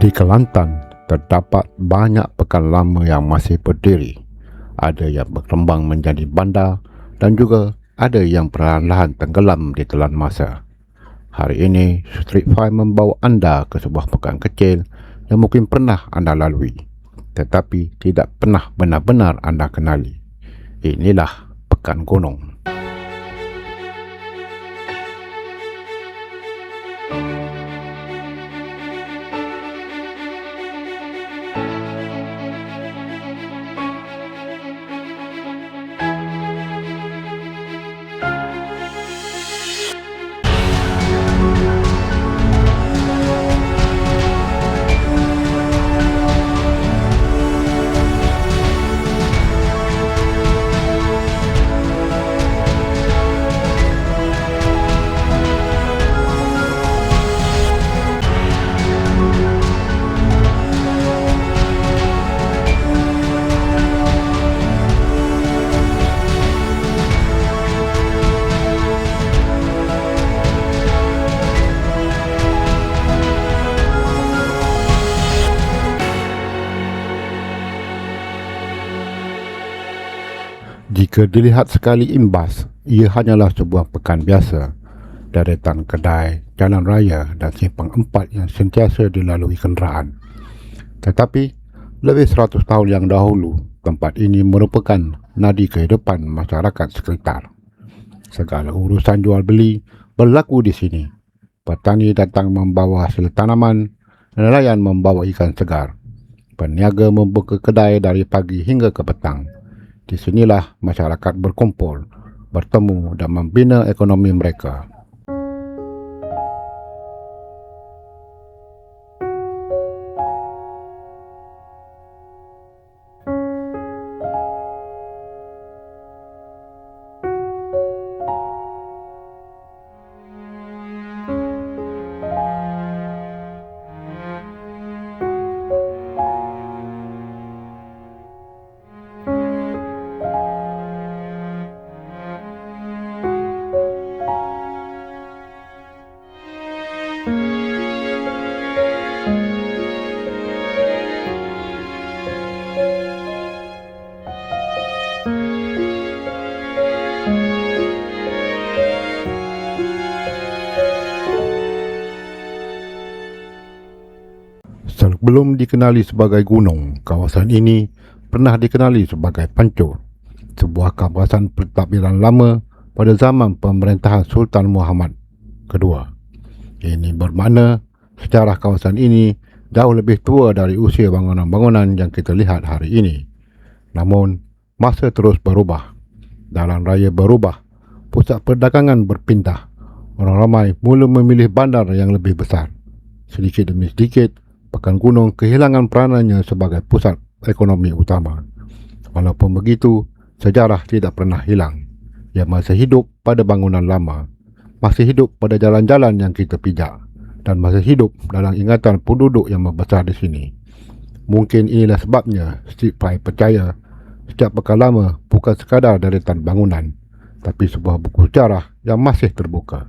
Di Kelantan, terdapat banyak pekan lama yang masih berdiri. Ada yang berkembang menjadi bandar dan juga ada yang perlahan-lahan tenggelam di telan masa. Hari ini, Street Five membawa anda ke sebuah pekan kecil yang mungkin pernah anda lalui, tetapi tidak pernah benar-benar anda kenali. Inilah Pekan Gunung. Jika dilihat sekali imbas, ia hanyalah sebuah pekan biasa. Deretan kedai, jalan raya dan simpang empat yang sentiasa dilalui kenderaan. Tetapi, lebih 100 tahun yang dahulu, tempat ini merupakan nadi kehidupan masyarakat sekitar. Segala urusan jual beli berlaku di sini. Petani datang membawa hasil tanaman, nelayan membawa ikan segar. Peniaga membuka kedai dari pagi hingga ke petang. Di sinilah masyarakat berkumpul, bertemu dan membina ekonomi mereka. Sebelum dikenali sebagai gunung, kawasan ini pernah dikenali sebagai Pancur, sebuah kawasan pentadbiran lama pada zaman pemerintahan Sultan Muhammad II. Ini bermakna sejarah kawasan ini jauh lebih tua dari usia bangunan-bangunan yang kita lihat hari ini. Namun, masa terus berubah. Jalan raya berubah, pusat perdagangan berpindah. Orang ramai mula memilih bandar yang lebih besar. Sedikit demi sedikit, Pekan Gunung kehilangan peranannya sebagai pusat ekonomi utama. Walaupun begitu, sejarah tidak pernah hilang. Ia masih hidup pada bangunan lama, masih hidup pada jalan-jalan yang kita pijak, dan masih hidup dalam ingatan penduduk yang membesar di sini. Mungkin inilah sebabnya Street Five percaya setiap pekan lama bukan sekadar deretan bangunan, tapi sebuah buku sejarah yang masih terbuka.